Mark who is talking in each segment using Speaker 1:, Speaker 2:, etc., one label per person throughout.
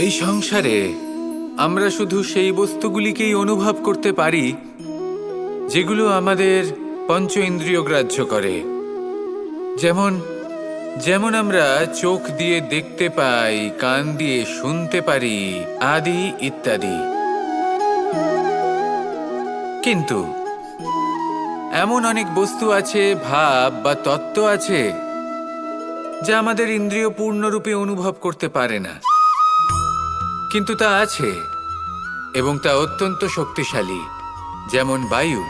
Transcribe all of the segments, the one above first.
Speaker 1: এই সংসারে আমরা শুধু সেই বস্তুগুলিকেই অনুভব করতে পারি যেগুলো আমাদের পঞ্চ ইন্দ্রিয় গ্রাহ্য করে। যেমন যেমন আমরা চোখ দিয়ে দেখতে পাই, কান দিয়ে শুনতে পারি, আদি ইত্যাদি। কিন্তু এমন অনেক বস্তু আছে, ভাব বা তত্ত্ব আছে যা আমাদের ইন্দ্রিয় পূর্ণরূপে অনুভব করতে পারে না, কিন্তু তা আছে এবং তা অত্যন্ত শক্তিশালী। যেমন বায়ু।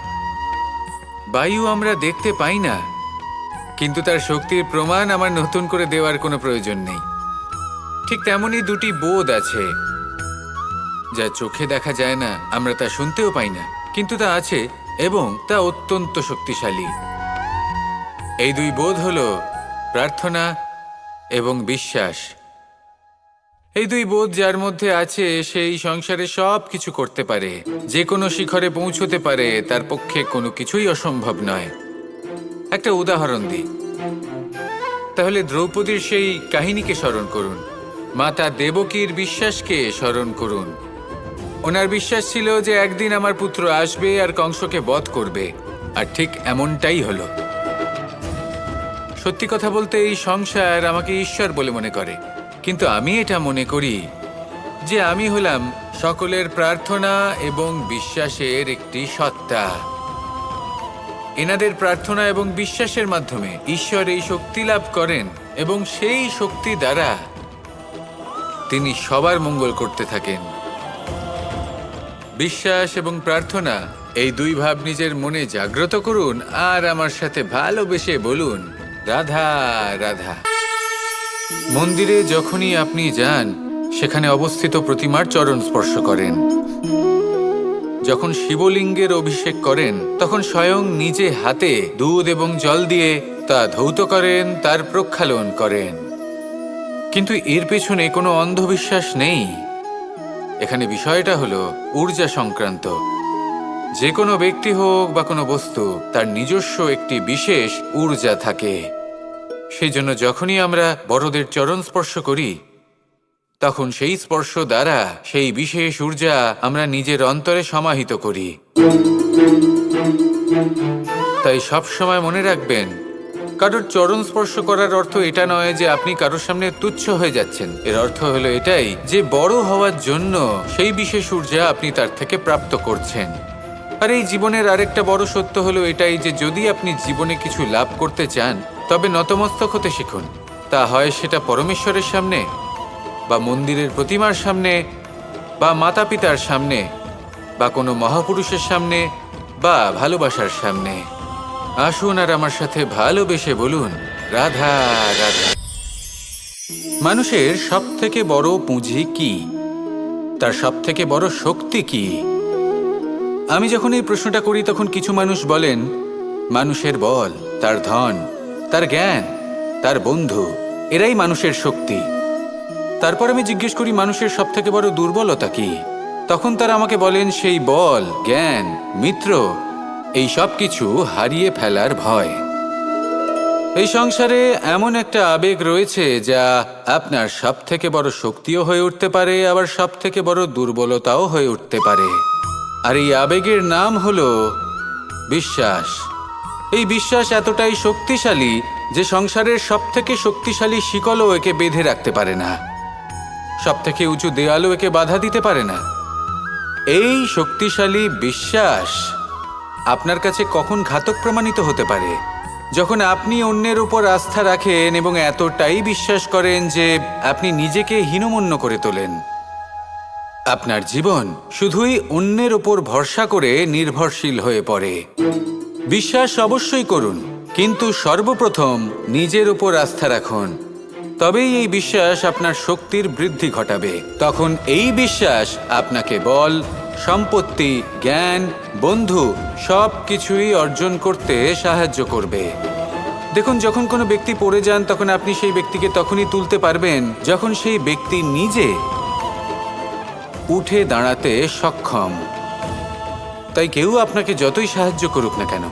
Speaker 1: বায়ু আমরা দেখতে পাই না, কিন্তু তার শক্তির প্রমাণ আমার নতুন করে দেওয়ার কোনো প্রয়োজন নেই। ঠিক তেমনই দুটি বোধ আছে যা চোখে দেখা যায় না, আমরা তা শুনতেও পাই না, কিন্তু তা আছে এবং তা অত্যন্ত শক্তিশালী। এই দুই বোধ হল প্রার্থনা এবং বিশ্বাস। এই দুই বোধ যার মধ্যে আছে সেই সংসারে সব কিছু করতে পারে, যে কোনো শিখরে পৌঁছতে পারে, তার পক্ষে কোনো কিছুই অসম্ভব নয়। একটা উদাহরণ দিই, তাহলে দ্রৌপদীর সেই কাহিনীকে স্মরণ করুন, মাতা দেবকীর বিশ্বাসকে স্মরণ করুন। ওনার বিশ্বাস ছিল যে একদিন আমার পুত্র আসবে আর কংসকে বধ করবে, আর ঠিক এমনটাই হলো। সত্যি কথা বলতে এই সংসার আমাকে ঈশ্বর বলে মনে করে, কিন্তু আমি এটা মনে করি যে আমি হলাম সকলের প্রার্থনা এবং বিশ্বাসের একটি সত্তা। এনাদের প্রার্থনা এবং বিশ্বাসের মাধ্যমে ঈশ্বর এই শক্তি লাভ করেন এবং সেই শক্তি দ্বারা তিনি সবার মঙ্গল করতে থাকেন। বিশ্বাস এবং প্রার্থনা, এই দুই ভাব নিজের মনে জাগ্রত করুন আর আমার সাথে ভালোবেসে বলুন, রাধা রাধা। মন্দিরে যখনই আপনি যান, সেখানে অবস্থিত প্রতিমার চরণ স্পর্শ করেন। যখন শিবলিঙ্গের অভিষেক করেন, তখন স্বয়ং নিজে হাতে দুধ এবং জল দিয়ে তা ধৌত করেন, তার প্রক্ষালন করেন। কিন্তু এর পেছনে কোনো অন্ধবিশ্বাস নেই। এখানে বিষয়টা হলো ঊর্জা সংক্রান্ত। যে কোনো ব্যক্তি হোক বা কোনো বস্তু, তার নিজস্ব একটি বিশেষ ঊর্জা থাকে। সেই জন্য যখনই আমরা বড়দের চরণ স্পর্শ করি, তখন সেই স্পর্শ দ্বারা সেই বিশেষ ঊর্জা আমরা নিজের অন্তরে সমাহিত করি। তাই সব সময় মনে রাখবেন, কারোর চরণ স্পর্শ করার অর্থ এটা নয় যে আপনি কারোর সামনে তুচ্ছ হয়ে যাচ্ছেন। এর অর্থ হলো এটাই যে বড় হওয়ার জন্য সেই বিশেষ ঊর্জা আপনি তার থেকে প্রাপ্ত করছেন। আর এই জীবনের আরেকটা বড় সত্য হলো এটাই যে যদি আপনি জীবনে কিছু লাভ করতে চান, তবে নতমস্তক হতে শিখুন। তা হয় সেটা পরমেশ্বরের সামনে, বা মন্দিরের প্রতিমার সামনে, বা মাতা পিতার সামনে, বা কোনো মহাপুরুষের সামনে, বা ভালোবাসার সামনে। আসুন আর আমার সাথে ভালোবেসে বলুন, রাধা রাধা। মানুষের সব থেকে বড় পুঁজি কি? তার সব থেকে বড় শক্তি কি? আমি যখন এই প্রশ্নটা করি, তখন কিছু মানুষ বলেন মানুষের বল, তার ধন, তার জ্ঞান, তার বন্ধু, এরাই মানুষের শক্তি। তারপর আমি জিজ্ঞেস করি মানুষের সব থেকে বড় দুর্বলতা কি? তখন তারা আমাকে বলেন সেই বল, জ্ঞান, মিত্র, এই সব কিছু হারিয়ে ফেলার ভয়। এই সংসারে এমন একটা আবেগ রয়েছে যা আপনার সব থেকে বড় শক্তিও হয়ে উঠতে পারে, আবার সব থেকে বড় দুর্বলতাও হয়ে উঠতে পারে। আর এই আবেগের নাম হলো বিশ্বাস। এই বিশ্বাস এতটাই শক্তিশালী যে সংসারের সব থেকে শক্তিশালী শিকলও একে বেঁধে রাখতে পারে না, সব থেকে উঁচু দেয়ালও একে বাধা দিতে পারে না। এই শক্তিশালী বিশ্বাস আপনার কাছে কখন ঘাতক প্রমাণিত হতে পারে? যখন আপনি অন্যের উপর আস্থা রাখেন এবং এতটাই বিশ্বাস করেন যে আপনি নিজেকে হীনমন্য করে তোলেন। আপনার জীবন শুধুই অন্যের উপর ভরসা করে নির্ভরশীল হয়ে পড়ে। বিশ্বাস অবশ্যই করুন, কিন্তু সর্বপ্রথম নিজের উপর আস্থা রাখুন। তবেই এই বিশ্বাস আপনার শক্তির বৃদ্ধি ঘটাবে। তখন এই বিশ্বাস আপনাকে বল, সম্পত্তি, জ্ঞান, বন্ধু সব কিছুই অর্জন করতে সাহায্য করবে। দেখুন, যখন কোনো ব্যক্তি পড়ে যান, তখন আপনি সেই ব্যক্তিকে তখনই তুলতে পারবেন যখন সেই ব্যক্তি নিজে উঠে দাঁড়াতে সক্ষম। তাই কেউ আপনাকে যতই সাহায্য করুক না কেন,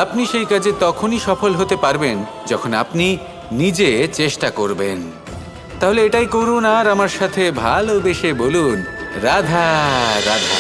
Speaker 1: আপনি সেই কাজে তখনই সফল হতে পারবেন যখন আপনি নিজে চেষ্টা করবেন। তাহলে এটাই করুন আর আমার সাথে ভালোবেসে বলুন রাধা রাধা।